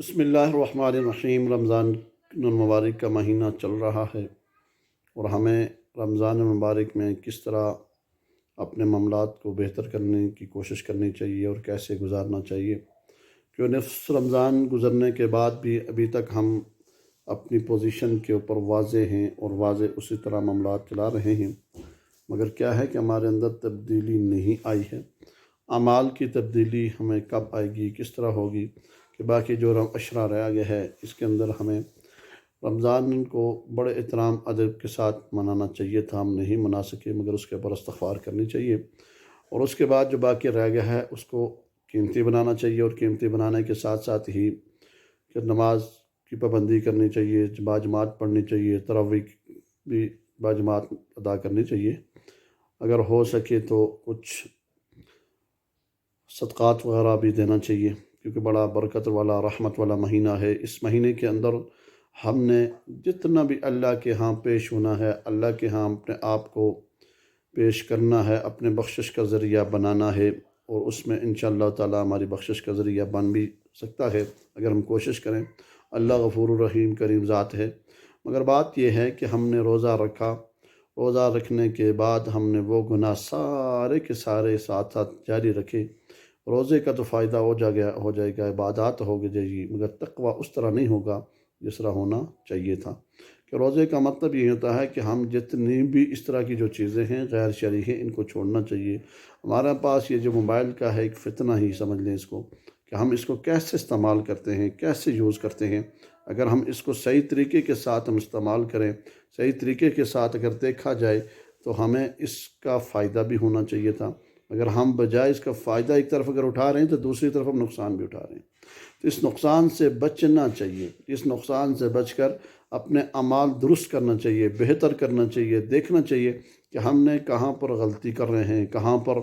بسم اللہ الرحمن الرحیم۔ رمضان المبارک کا مہینہ چل رہا ہے اور ہمیں رمضان المبارک میں کس طرح اپنے معاملات کو بہتر کرنے کی کوشش کرنی چاہیے اور کیسے گزارنا چاہیے، کیوں نصف رمضان گزرنے کے بعد بھی ابھی تک ہم اپنی پوزیشن کے اوپر واضح ہیں اور واضح اسی طرح معاملات چلا رہے ہیں، مگر کیا ہے کہ ہمارے اندر تبدیلی نہیں آئی ہے۔ اعمال کی تبدیلی ہمیں کب آئے گی، کس طرح ہوگی کہ باقی جو اشرا رہ گیا ہے اس کے اندر ہمیں رمضان کو بڑے احترام ادب کے ساتھ منانا چاہیے تھا، ہم نہیں منا سکے، مگر اس کے اوپر استغفار کرنی چاہیے اور اس کے بعد جو باقی رہ گیا ہے اس کو قیمتی بنانا چاہیے، اور قیمتی بنانے کے ساتھ ساتھ ہی کہ نماز کی پابندی کرنی چاہیے، باجماعت پڑھنی چاہیے، تراویح بھی باجماعت ادا کرنی چاہیے، اگر ہو سکے تو کچھ صدقات وغیرہ بھی دینا چاہیے، کیونکہ بڑا برکت والا رحمت والا مہینہ ہے۔ اس مہینے کے اندر ہم نے جتنا بھی اللہ کے ہاں پیش ہونا ہے، اللہ کے ہاں اپنے آپ کو پیش کرنا ہے، اپنے بخشش کا ذریعہ بنانا ہے، اور اس میں انشاءاللہ تعالی ہماری بخشش کا ذریعہ بن بھی سکتا ہے اگر ہم کوشش کریں۔ اللہ غفور الرحیم کریم ذات ہے، مگر بات یہ ہے کہ ہم نے روزہ رکھا، روزہ رکھنے کے بعد ہم نے وہ گناہ سارے کے سارے ساتھ ساتھ جاری رکھے۔ روزے کا تو فائدہ ہو جائے گا، عبادات ہو جائے گی، مگر تقوی اس طرح نہیں ہوگا جس طرح ہونا چاہیے تھا۔ کہ روزے کا مطلب یہ ہوتا ہے کہ ہم جتنی بھی اس طرح کی جو چیزیں ہیں غیر شرعی ہیں ان کو چھوڑنا چاہیے۔ ہمارے پاس یہ جو موبائل کا ہے ایک فتنہ ہی سمجھ لیں اس کو، کہ ہم اس کو کیسے استعمال کرتے ہیں، کیسے یوز کرتے ہیں۔ اگر ہم اس کو صحیح طریقے کے ساتھ ہم استعمال کریں، صحیح طریقے کے ساتھ اگر دیکھا جائے تو ہمیں اس کا فائدہ بھی ہونا چاہیے تھا، اگر ہم بجائے اس کا فائدہ ایک طرف اگر اٹھا رہے ہیں تو دوسری طرف ہم نقصان بھی اٹھا رہے ہیں۔ تو اس نقصان سے بچنا چاہیے، اس نقصان سے بچ کر اپنے اعمال درست کرنا چاہیے، بہتر کرنا چاہیے، دیکھنا چاہیے کہ ہم نے کہاں پر غلطی کر رہے ہیں، کہاں پر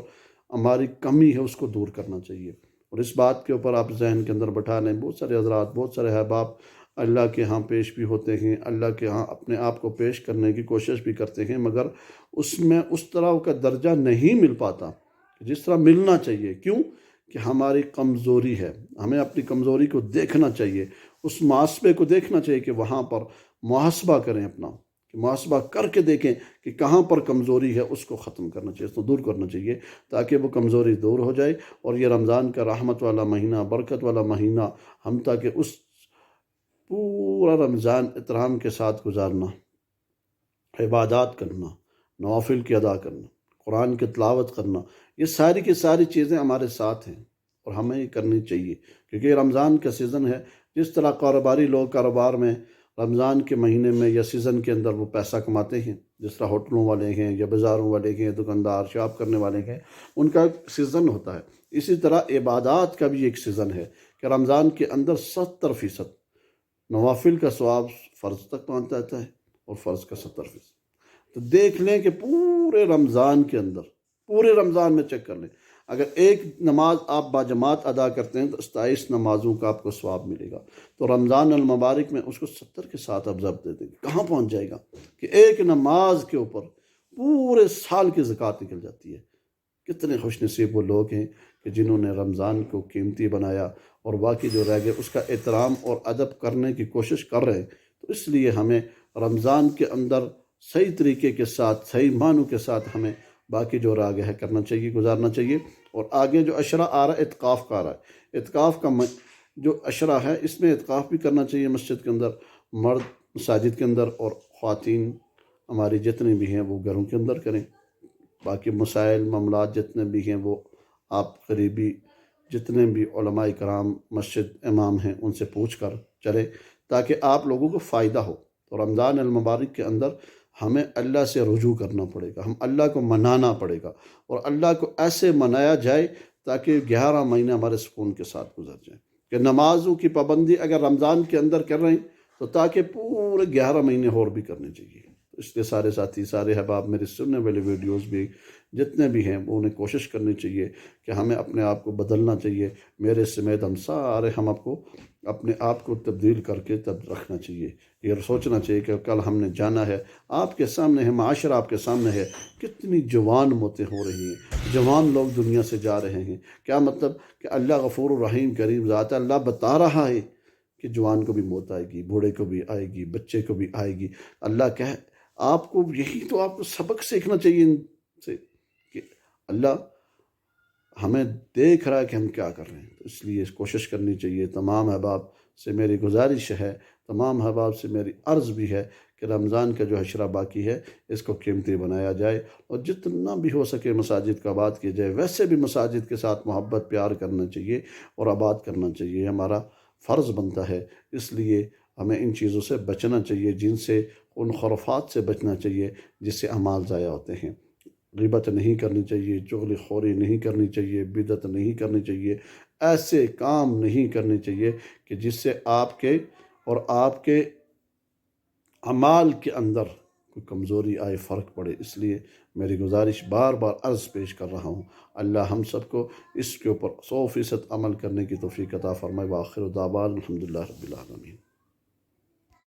ہماری کمی ہے، اس کو دور کرنا چاہیے۔ اور اس بات کے اوپر آپ ذہن کے اندر بٹھا لیں، بہت سارے حضرات، بہت سارے احباب اللہ کے ہاں پیش بھی ہوتے ہیں، اللہ کے ہاں اپنے آپ کو پیش کرنے کی کوشش بھی کرتے ہیں، مگر اس میں اس طرح کا درجہ نہیں مل پاتا جس طرح ملنا چاہیے۔ کیوں کہ ہماری کمزوری ہے، ہمیں اپنی کمزوری کو دیکھنا چاہیے، اس محاسبے کو دیکھنا چاہیے کہ وہاں پر محاسبہ کریں اپنا، کہ محاسبہ کر کے دیکھیں کہ کہاں پر کمزوری ہے، اس کو ختم کرنا چاہیے، اس کو دور کرنا چاہیے، تاکہ وہ کمزوری دور ہو جائے اور یہ رمضان کا رحمت والا مہینہ، برکت والا مہینہ، ہم تاکہ اس پورا رمضان احترام کے ساتھ گزارنا، عبادات کرنا، نوافل کی ادا کرنا، قرآن کی تلاوت کرنا، یہ ساری کی ساری چیزیں ہمارے ساتھ ہیں اور ہمیں یہ کرنی چاہیے، کیونکہ یہ رمضان کا سیزن ہے۔ جس طرح کاروباری لوگ کاروبار میں رمضان کے مہینے میں یا سیزن کے اندر وہ پیسہ کماتے ہیں، جس طرح ہوٹلوں والے ہیں یا بازاروں والے ہیں، دکاندار شاپ کرنے والے ہیں، ان کا ایک سیزن ہوتا ہے۔ اسی طرح عبادات کا بھی ایک سیزن ہے کہ رمضان کے اندر 70% نوافل کا ثواب فرض تک پہنچ جاتا ہے اور فرض کا 70%۔ تو دیکھ لیں کہ پورے رمضان کے اندر، پورے رمضان میں چیک کر لیں، اگر ایک نماز آپ باجماعت ادا کرتے ہیں تو 27 نمازوں کا آپ کو ثواب ملے گا۔ تو رمضان المبارک میں اس کو 70 کے ساتھ آپ ضبط دے دیں، کہاں پہنچ جائے گا کہ ایک نماز کے اوپر پورے سال کی زکوٰۃ نکل جاتی ہے۔ کتنے خوش نصیب وہ لوگ ہیں کہ جنہوں نے رمضان کو قیمتی بنایا اور باقی جو رہ گئے اس کا احترام اور ادب کرنے کی کوشش کر رہے ہیں۔ تو اس لیے ہمیں رمضان کے اندر صحیح طریقے کے ساتھ، صحیح معنوں کے ساتھ ہمیں باقی جو رہ گیا ہے کرنا چاہیے، گزارنا چاہیے۔ اور آگے جو اشرا آ رہا ہے اعتکاف کا آ رہا ہے، اعتکاف کا جو اشرا ہے اس میں اعتکاف بھی کرنا چاہیے مسجد کے اندر، مرد مساجد کے اندر اور خواتین ہماری جتنی بھی ہیں وہ گھروں کے اندر کریں۔ باقی مسائل معاملات جتنے بھی ہیں وہ آپ قریبی جتنے بھی علماء کرام مسجد امام ہیں ان سے پوچھ کر چلیں، تاکہ آپ لوگوں کو فائدہ ہو۔ تو رمضان المبارک کے اندر ہمیں اللہ سے رجوع کرنا پڑے گا، ہم اللہ کو منانا پڑے گا، اور اللہ کو ایسے منایا جائے تاکہ 11 مہینے ہمارے سکون کے ساتھ گزر جائیں۔ کہ نمازوں کی پابندی اگر رمضان کے اندر کر رہے ہیں تو تاکہ پورے 11 مہینے اور بھی کرنے چاہیے۔ اس لیے سارے ساتھی، سارے احباب، میرے سننے والے ویڈیوز بھی جتنے بھی ہیں وہ انہیں کوشش کرنی چاہیے کہ ہمیں اپنے آپ کو بدلنا چاہیے، میرے سمیت ہم سارے ہم آپ کو اپنے آپ کو تبدیل کر کے تب رکھنا چاہیے۔ یہ سوچنا چاہیے کہ کل ہم نے جانا ہے، آپ کے سامنے ہے، معاشرہ آپ کے سامنے ہے، کتنی جوان موتیں ہو رہی ہیں، جوان لوگ دنیا سے جا رہے ہیں۔ کیا مطلب کہ اللہ غفور الرحیم کریم ذات ہے، اللہ بتا رہا ہے کہ جوان کو بھی موت آئے گی، بوڑھے کو بھی آئے گی، بچے کو بھی آئے گی۔ اللہ کہے آپ کو یہی تو آپ کو سبق سیکھنا چاہیے ان سے کہ اللہ ہمیں دیکھ رہا ہے کہ ہم کیا کر رہے ہیں، تو اس لیے کوشش کرنی چاہیے۔ تمام احباب سے میری گزارش ہے، تمام احباب سے میری عرض بھی ہے کہ رمضان کا جو عشرہ باقی ہے اس کو قیمتی بنایا جائے، اور جتنا بھی ہو سکے مساجد کا آباد کیا جائے۔ ویسے بھی مساجد کے ساتھ محبت پیار کرنا چاہیے اور آباد کرنا چاہیے، ہمارا فرض بنتا ہے۔ اس لیے ہمیں ان چیزوں سے بچنا چاہیے، جن سے ان خرافات سے بچنا چاہیے جس سے اعمال ضائع ہوتے ہیں۔ غیبت نہیں کرنی چاہیے، چغلی خوری نہیں کرنی چاہیے، بدعت نہیں کرنی چاہیے، ایسے کام نہیں کرنے چاہیے کہ جس سے آپ کے اور آپ کے اعمال کے اندر کوئی کمزوری آئے، فرق پڑے۔ اس لیے میری گزارش بار بار عرض پیش کر رہا ہوں، اللہ ہم سب کو اس کے اوپر 100% عمل کرنے کی توفیق عطا فرمائے۔ وآخر دعوانا الحمدللہ رب العالمین۔